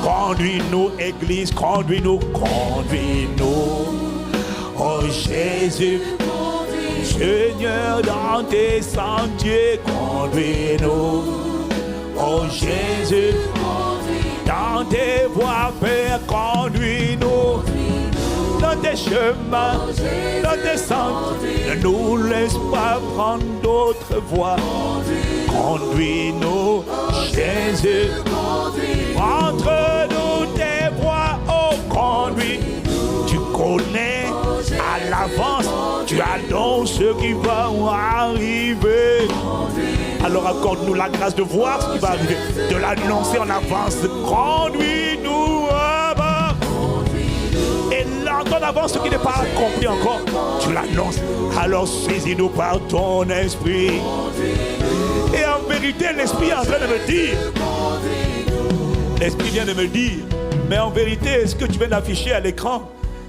Conduis-nous, Église, conduis-nous, conduis-nous. Oh Jésus, Seigneur, dans tes sentiers, conduis-nous. Oh Jésus, dans tes voies, Père, conduis-nous. Dans tes chemins, dans tes sentiers, ne nous laisse pas prendre d'autres voies. Conduis-nous, Jésus, entre-nous tes voies, oh conduis. Tu connais à l'avance, tu annonces ce qui va arriver. Alors accorde-nous la grâce de voir ce qui va arriver, de l'annoncer en avance. Conduis-nous à et l'entendre avant ce qui n'est pas accompli encore, tu l'annonces. Alors saisis-nous par ton esprit. Et en vérité, l'esprit est en train de me dire, l'esprit vient de me dire, mais en vérité, ce que tu viens d'afficher à l'écran,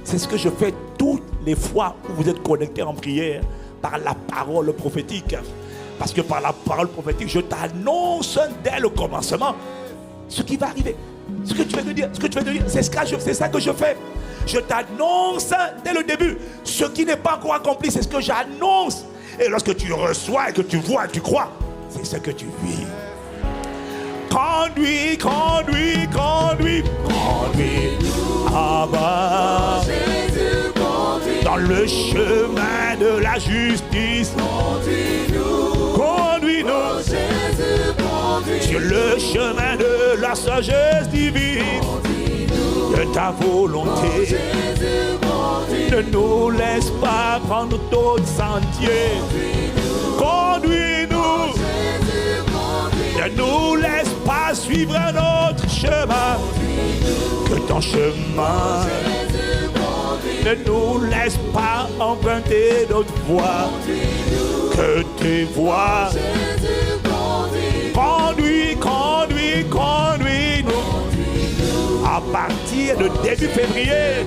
c'est ce que je fais toutes les fois où vous êtes connectés en prière par la parole prophétique. Parce que par la parole prophétique, je t'annonce dès le commencement ce qui va arriver. Ce que tu viens de dire, c'est ça que je fais. Je t'annonce dès le début ce qui n'est pas encore accompli, c'est ce que j'annonce. Et lorsque tu reçois et que tu vois et tu crois, c'est ce que tu vis. Conduis, conduis, conduis, conduis, Abba, dans le chemin de la justice. Conduis-nous sur le chemin de la sagesse divine, de ta volonté. Ne nous laisse pas prendre d'autres sentiers. Conduis-nous. Ne nous laisse pas suivre un autre chemin que ton chemin. Ne nous laisse pas emprunter d'autres voies que tes voies. Conduis, conduis, conduis-nous. À partir de début février,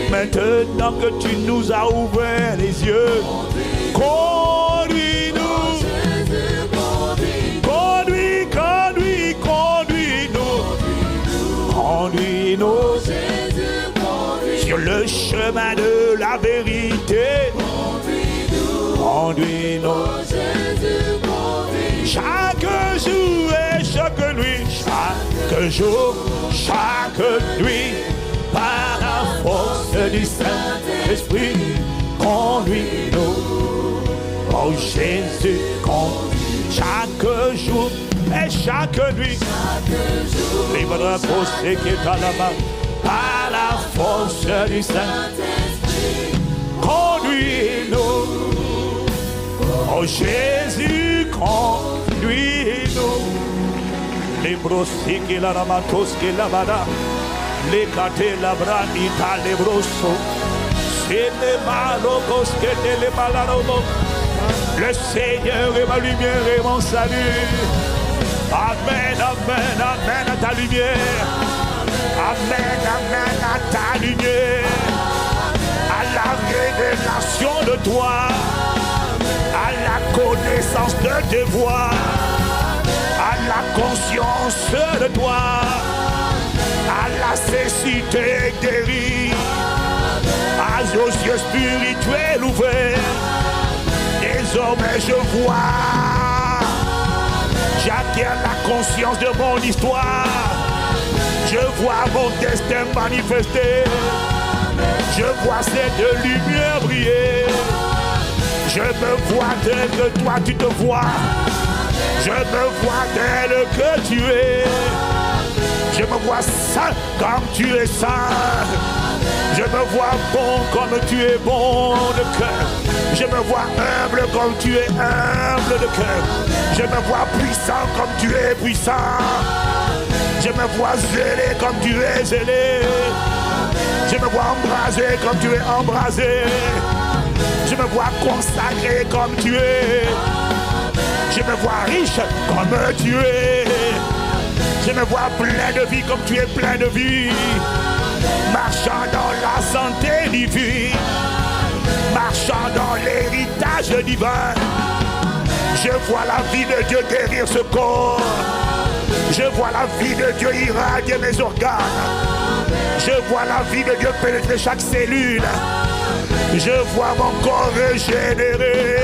maintenant que tu nous as ouvert les yeux, conduis-nous. Conduis, conduis, conduis-nous. Conduis-nous sur le chemin de la vérité. Conduis-nous. Chaque jour et chaque nuit, chaque jour, chaque nuit, par la force du Saint-Esprit, conduis-nous. Oh Jésus, conduis chaque jour et chaque nuit. Libre de poser qui est à la main, par la force du Saint-Esprit, conduis-nous. Oh Jésus, conduis-nous. Les brossis qui la ramatos qui la bada, les catés la branita, les brossos, c'est les malocos qui étaient les malarobos. Le Seigneur est ma lumière et mon salut. Amen, amen, amen à ta lumière. Amen, amen à ta lumière. À la révélation de toi. À la connaissance de tes voies, à la conscience de toi, à la cécité guérie, à aux yeux spirituels ouverts. Désormais je vois, j'acquiers la conscience de mon histoire, je vois mon destin manifesté, je vois cette lumière briller. Je me vois tel que toi tu te vois. Je me vois tel que tu es. Je me vois saint comme tu es saint. Je me vois bon comme tu es bon de cœur. Je me vois humble comme tu es humble de cœur. Je me vois puissant comme tu es puissant. Je me vois zélé comme tu es zélé. Je me vois embrasé comme tu es embrasé. Je me vois consacré comme tu es. Je me vois riche comme tu es. Je me vois plein de vie comme tu es plein de vie. Marchant dans la santé divine. Marchant dans l'héritage divin. Je vois la vie de Dieu guérir ce corps. Je vois la vie de Dieu irradier mes organes. Je vois la vie de Dieu pénétrer chaque cellule. Je vois mon corps régénéré.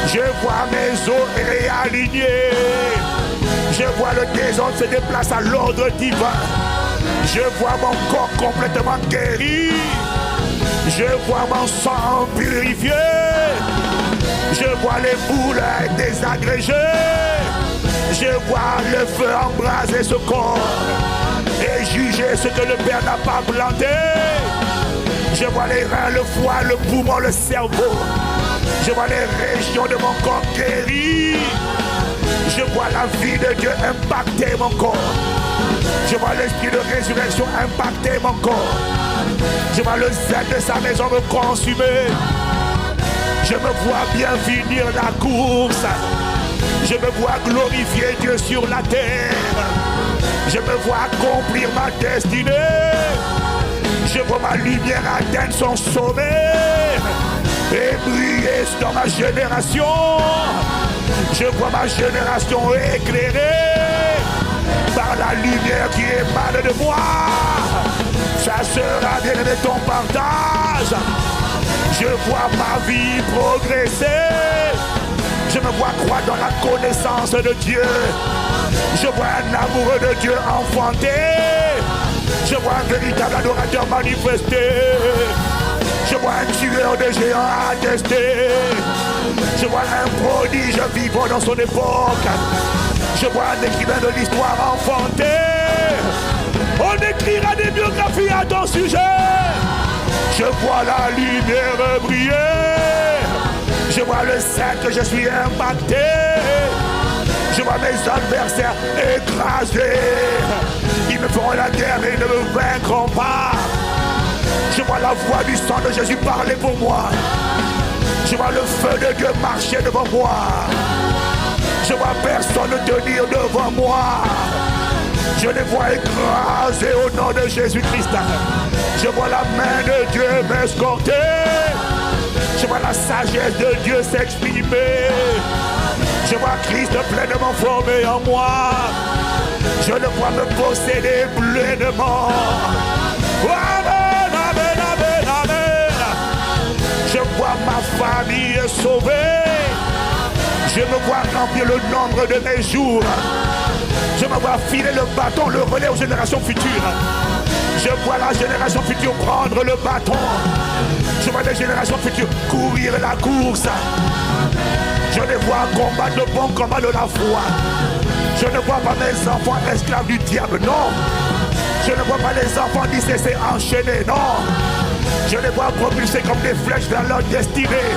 Je vois mes os réalignés. Je vois le désordre se déplacer à l'ordre divin. Je vois mon corps complètement guéri. Je vois mon sang purifié. Je vois les boules désagrégées. Je vois le feu embraser ce corps et juger ce que le Père n'a pas planté. Je vois les reins, le foie, le poumon, le cerveau. Je vois les régions de mon corps guéries. Je vois la vie de Dieu impacter mon corps. Je vois l'esprit de résurrection impacter mon corps. Je vois le zèle de sa maison me consumer. Je me vois bien finir la course. Je me vois glorifier Dieu sur la terre. Je me vois accomplir ma destinée. Je vois ma lumière atteindre son sommet et briller dans ma génération. Je vois ma génération éclairée par la lumière qui émane de moi. Ça sera bien de ton partage. Je vois ma vie progresser. Je me vois croître dans la connaissance de Dieu. Je vois un amoureux de Dieu enfanté. Je vois un véritable adorateur manifesté. Je vois un tueur de géants attesté. Je vois un prodige vivant dans son époque. Je vois un écrivain de l'histoire enfanté. On écrira des biographies à ton sujet. Je vois la lumière briller. Je vois le sein que je suis impacté. Je vois mes adversaires écrasés. Ils me feront la guerre et ne me vaincront pas. Je vois la voix du sang de Jésus parler pour moi. Je vois le feu de Dieu marcher devant moi. Je vois personne tenir devant moi. Je les vois écrasés au nom de Jésus-Christ. Je vois la main de Dieu m'escorter. Je vois la sagesse de Dieu s'exprimer. Je vois Christ pleinement formé en moi. Je le vois me posséder pleinement. Amen, amen, amen, amen. Je vois ma famille sauvée. Je me vois remplir le nombre de mes jours. Je me vois filer le bâton, le relais aux générations futures. Je vois la génération future prendre le bâton. Je vois les générations futures courir la course. Je les vois combattre le bon combat de la foi. Je ne vois pas mes enfants esclaves du diable, non. Je ne vois pas les enfants d'ICC enchaînés, non. Je les vois propulsés comme des flèches vers leur destinée.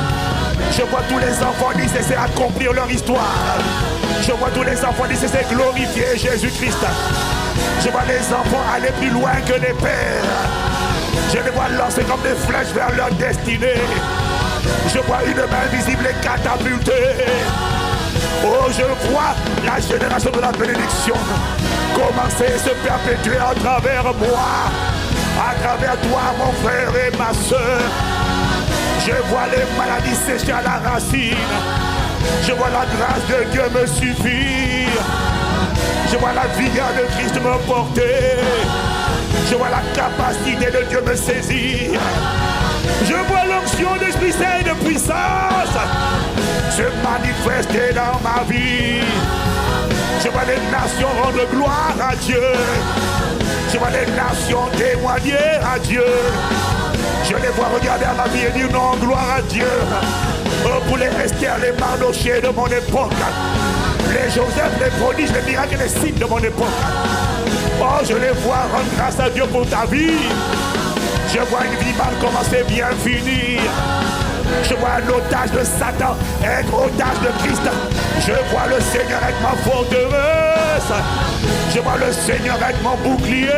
Je vois tous les enfants d'ICC accomplir leur histoire. Je vois tous les enfants d'ICC glorifier Jésus-Christ. Je vois les enfants aller plus loin que les pères. Je les vois lancer comme des flèches vers leur destinée. Je vois une main visible et catapultée. Oh, je vois la génération de la bénédiction commencer à se perpétuer à travers moi, à travers toi, mon frère et ma soeur. Je vois les maladies sécher à la racine. Je vois la grâce de Dieu me suffire. Je vois la vigueur de Christ me porter. Je vois la capacité de Dieu me saisir. Je vois l'onction d'Esprit Saint de puissance se manifester dans ma vie. Je vois les nations rendre gloire à Dieu. Je vois les nations témoigner à Dieu. Je les vois regarder à ma vie et dire non, gloire à Dieu. Oh, pour les Esther, les Mardochés de mon époque, les Joseph, les prodiges, les miracles et les signes de mon époque. Oh, je les vois rendre grâce à Dieu pour ta vie. Je vois une vie mal commencée, bien finir. Je vois un otage de Satan être otage de Christ. Je vois le Seigneur être ma forteresse. Je vois le Seigneur être mon bouclier.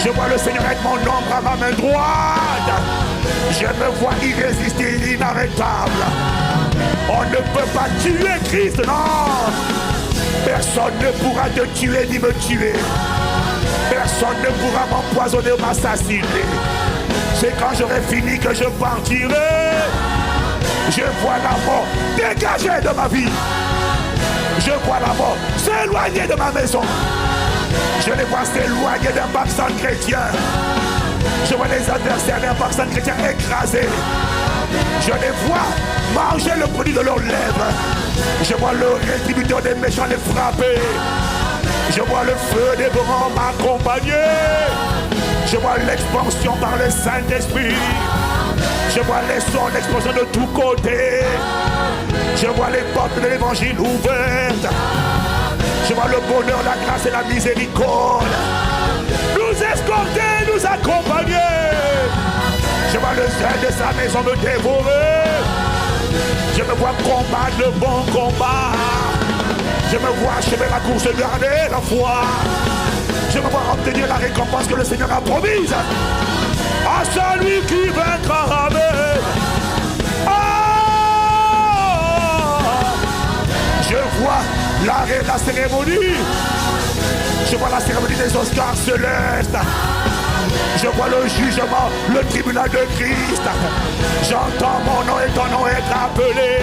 Je vois le Seigneur être mon ombre à ma main droite. Je me vois irrésistible, inarrêtable. On ne peut pas tuer Christ, non. Personne ne pourra te tuer ni me tuer. Personne ne pourra m'empoisonner ou m'assassiner. C'est quand j'aurai fini que je partirai. Je vois la mort dégagée de ma vie. Je vois la mort s'éloigner de ma maison. Je les vois s'éloigner d'un vaccin chrétien. Je vois les adversaires d'un vaccin chrétien écrasés. Je les vois manger le produit de leurs lèvres. Je vois le rétributeur des méchants les frapper. Je vois le feu des grands m'accompagner. Je vois l'expansion par le Saint-Esprit. Je vois les sons d'explosion de tous côtés. Je vois les portes de l'évangile ouvertes. Je vois le bonheur, la grâce et la miséricorde nous escorter, nous accompagner. Je vois le zèle de sa maison me dévorer. Je me vois combattre le bon combat. Je me vois achever la course et garder la foi. Je me vois obtenir la récompense que le Seigneur a promise à celui qui vaincra. Amen. Je vois l'arrêt de la cérémonie. Je vois la cérémonie des Oscars célestes. Je vois le jugement, le tribunal de Christ. J'entends mon nom et ton nom être appelé.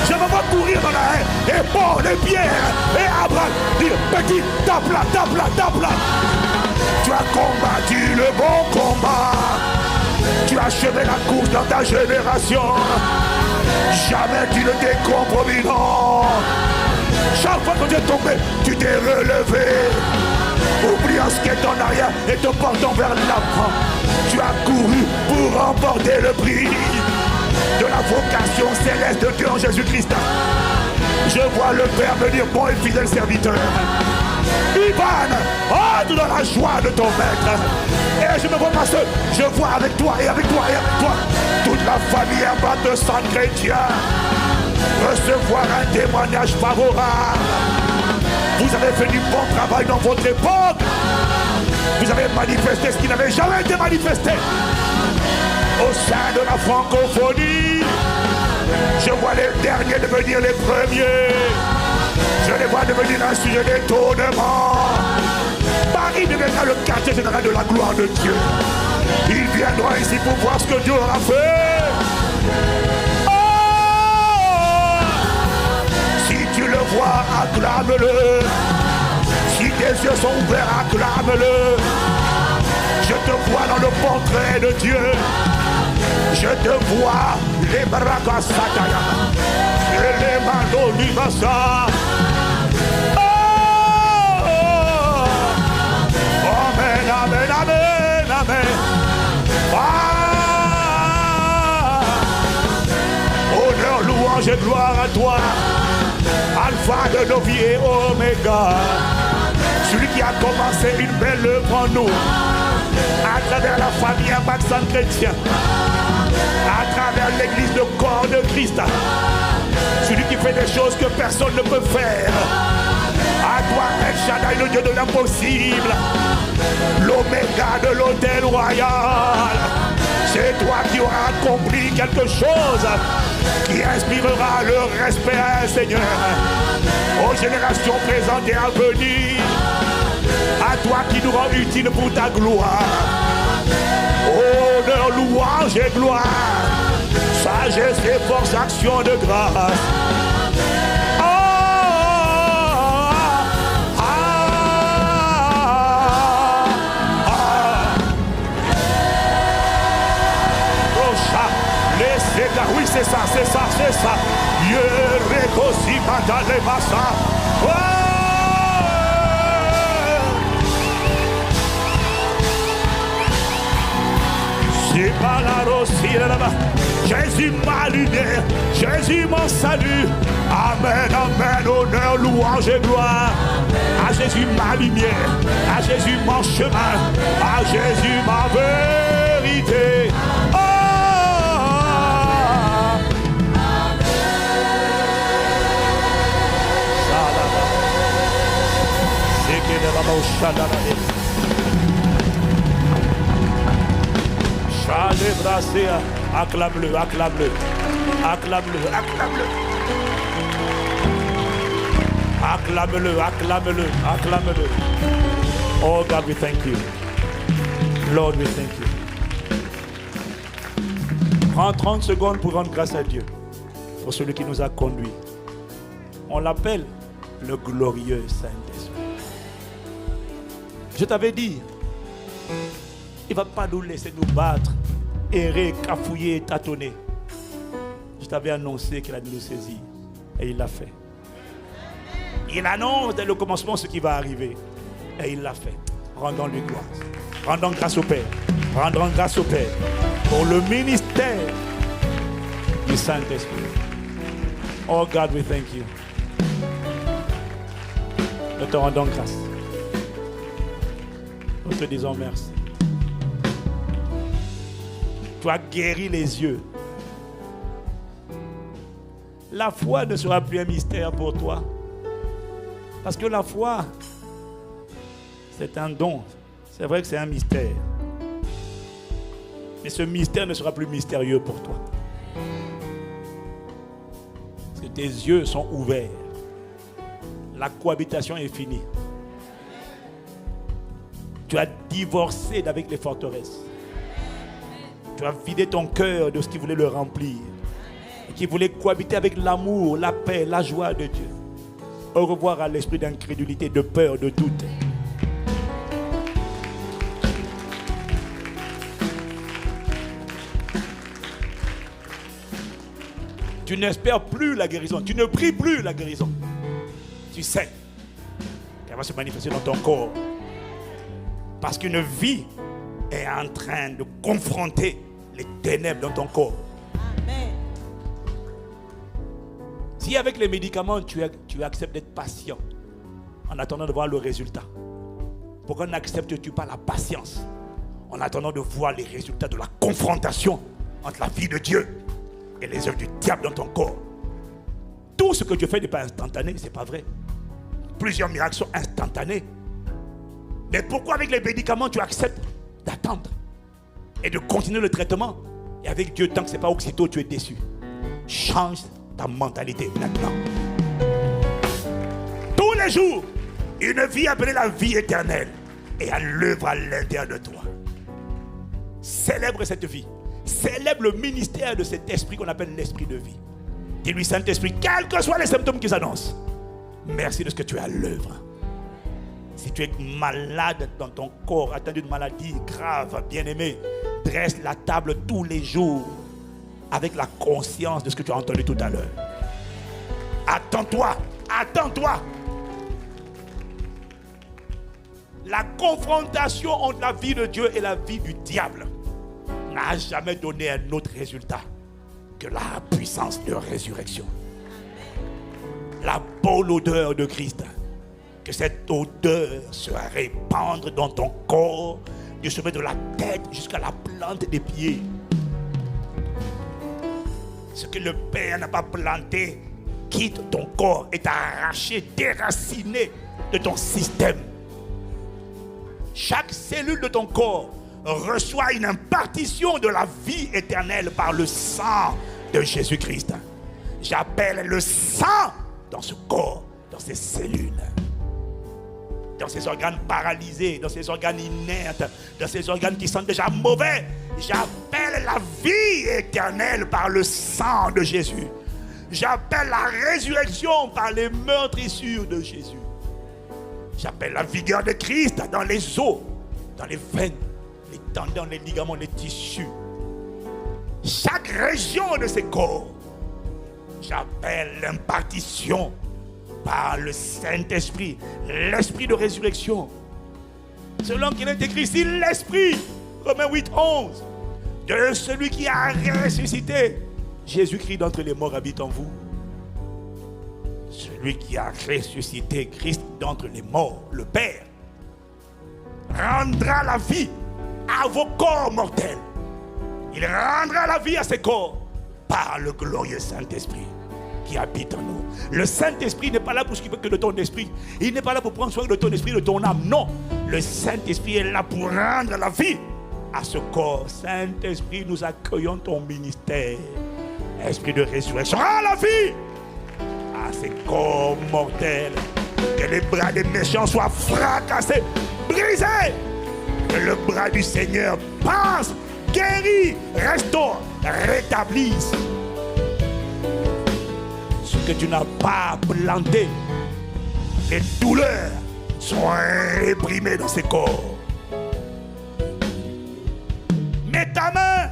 Je me vois courir dans la haie et Paul et Pierre et Abraham dire petit, tape là, tape là, tape là. Tu as combattu le bon combat. Tu as achevé la course dans ta génération. Jamais tu ne t'es compromis, non. Chaque fois que tu es tombé, tu t'es relevé. Oubliant ce qui est en arrière et te portant vers l'avant. Tu as couru pour remporter le prix de la vocation céleste de Dieu en Jésus-Christ. Je vois le Père me dire, bon et fidèle serviteur, Ivan, entre dans la joie de ton maître. Et je ne vois pas seul, je vois avec toi et avec toi et avec toi toute la famille abattue de sang chrétien recevoir un témoignage favorable. Vous avez fait du bon travail dans votre époque. Vous avez manifesté ce qui n'avait jamais été manifesté au sein de la francophonie. Je vois les derniers devenir les premiers. Je les vois devenir un sujet d'étonnement. Paris deviendra le quartier général de la gloire de Dieu. Ils viendront ici pour voir ce que Dieu aura fait. Oh! Si tu le vois, acclame-le. Si tes yeux sont ouverts, acclame-le. Je te vois dans le portrait de Dieu. Je te vois les bras sataya et les manos libasa. Amen, amen, amen, amen. Honneur, louange et gloire à toi, Alpha de nos vies et Oméga. Celui qui a commencé une belle œuvre en nous, à travers la famille Abaxan chrétien, à travers l'église de corps de Christ. Celui qui fait des choses que personne ne peut faire. À toi, El Shaddai, le Dieu de l'impossible, l'Oméga de l'autel royal. C'est toi qui auras accompli quelque chose qui inspirera le respect à un Seigneur aux générations présentes et à venir. À toi qui nous rend utiles pour ta gloire. Honneur, louange et gloire, sagesse et force, action de grâce. Oui, c'est ça, c'est ça, c'est ça. Yerekosi matale massa. C'est pas la rossie là-bas. Jésus ma lumière, Jésus mon salut. Amen, amen, honneur, louange et gloire. À Jésus ma lumière, à Jésus mon chemin, à Jésus ma vérité. Acclame-le, acclame-le, acclame-le, acclame-le, acclame-le, acclame-le, acclame-le. Oh God, we thank you. Lord, we thank you. Prends 30 secondes pour rendre grâce à Dieu pour celui qui nous a conduits. On l'appelle le glorieux Saint-Esprit. Je t'avais dit, il ne va pas nous laisser nous battre, errer, cafouiller, tâtonner. Je t'avais annoncé qu'il allait nous saisir. Et il l'a fait. Il annonce dès le commencement ce qui va arriver. Et il l'a fait. Rendons-lui gloire. Rendons grâce au Père. Rendons grâce au Père pour le ministère du Saint-Esprit. Oh God, we thank you. Nous te rendons grâce. Nous te disons merci. Tu as guéri les yeux. La foi ne sera plus un mystère pour toi. Parce que la foi, c'est un don. C'est vrai que c'est un mystère. Mais ce mystère ne sera plus mystérieux pour toi. Parce que tes yeux sont ouverts. La cohabitation est finie. Tu as divorcé d'avec les forteresses. Tu as vidé ton cœur de ce qui voulait le remplir. Et qui voulait cohabiter avec l'amour, la paix, la joie de Dieu. Au revoir à l'esprit d'incrédulité, de peur, de doute. Tu n'espères plus la guérison. Tu ne pries plus la guérison. Tu sais qu'elle va se manifester dans ton corps. Parce qu'une vie est en train de confronter les ténèbres dans ton corps. Amen. Si avec les médicaments, tu acceptes d'être patient en attendant de voir le résultat, pourquoi n'acceptes-tu pas la patience en attendant de voir les résultats de la confrontation entre la vie de Dieu et les œuvres du diable dans ton corps? Tout ce que Dieu fait n'est pas instantané, c'est pas vrai. Plusieurs miracles sont instantanés. Mais pourquoi avec les médicaments tu acceptes d'attendre et de continuer le traitement? Et avec Dieu, tant que ce n'est pas aussitôt, tu es déçu. Change ta mentalité maintenant. Tous les jours, une vie appelée la vie éternelle est à l'œuvre à l'intérieur de toi. Célèbre cette vie. Célèbre le ministère de cet esprit qu'on appelle l'esprit de vie. Dis-lui, Saint-Esprit, quels que soient les symptômes qui s'annoncent, merci de ce que tu es à l'œuvre. Si tu es malade dans ton corps, atteint d'une maladie grave, bien-aimé, dresse la table tous les jours avec la conscience de ce que tu as entendu tout à l'heure. Attends-toi, attends-toi. La confrontation entre la vie de Dieu et la vie du diable n'a jamais donné un autre résultat que la puissance de résurrection. La bonne odeur de Christ. Que cette odeur se répande dans ton corps, du sommet de la tête jusqu'à la plante des pieds. Ce que le Père n'a pas planté quitte ton corps, est arraché, déraciné de ton système. Chaque cellule de ton corps reçoit une impartition de la vie éternelle par le sang de Jésus-Christ. J'appelle le sang dans ce corps, dans ces cellules, dans ces organes paralysés, dans ces organes inertes, dans ces organes qui sont déjà mauvais. J'appelle la vie éternelle par le sang de Jésus. J'appelle la résurrection par les meurtrissures de Jésus. J'appelle la vigueur de Christ dans les os, dans les veines, les tendons, les ligaments, les tissus. Chaque région de ces corps, j'appelle l'impartition par le Saint-Esprit, l'esprit de résurrection. Selon qu'il est écrit ici, l'esprit, Romains 8:11, de celui qui a ressuscité. Jésus-Christ d'entre les morts habite en vous. Celui qui a ressuscité Christ d'entre les morts, le Père, rendra la vie à vos corps mortels. Il rendra la vie à ces corps par le glorieux Saint-Esprit qui habite en nous. Le Saint-Esprit n'est pas là pour s'occuper que de ton esprit. Il n'est pas là pour prendre soin de ton esprit, de ton âme. Non, le Saint-Esprit est là pour rendre la vie à ce corps. Saint-Esprit, nous accueillons ton ministère. Esprit de résurrection, rends la vie à ces corps mortels. Que les bras des méchants soient fracassés, brisés. Que le bras du Seigneur passe, guérit, restaure, rétablisse. que tu n'as pas planté, les douleurs sont réprimées dans ces corps. Mets ta main,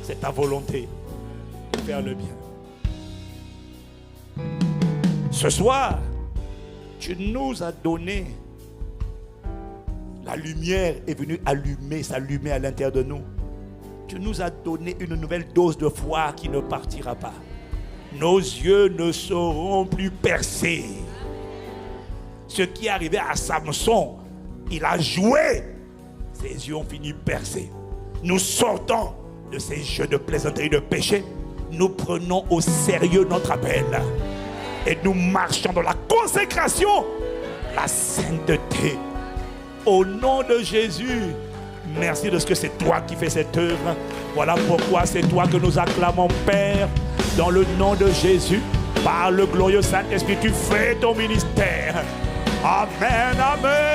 c'est ta volonté de faire le bien. Ce soir, tu nous as donné, la lumière est venue s'allumer à l'intérieur de nous. Tu nous as donné une nouvelle dose de foi qui ne partira pas. Nos yeux ne seront plus percés. Ce qui est arrivé à Samson, il a joué, ses yeux ont fini percés. Nous sortons de ces jeux de plaisanterie, de péché. Nous prenons au sérieux notre appel. Et nous marchons dans la consécration, la sainteté. Au nom de Jésus, merci de ce que c'est toi qui fais cette œuvre. Voilà pourquoi c'est toi que nous acclamons, Père, dans le nom de Jésus. Par le glorieux Saint-Esprit, tu fais ton ministère. Amen, amen.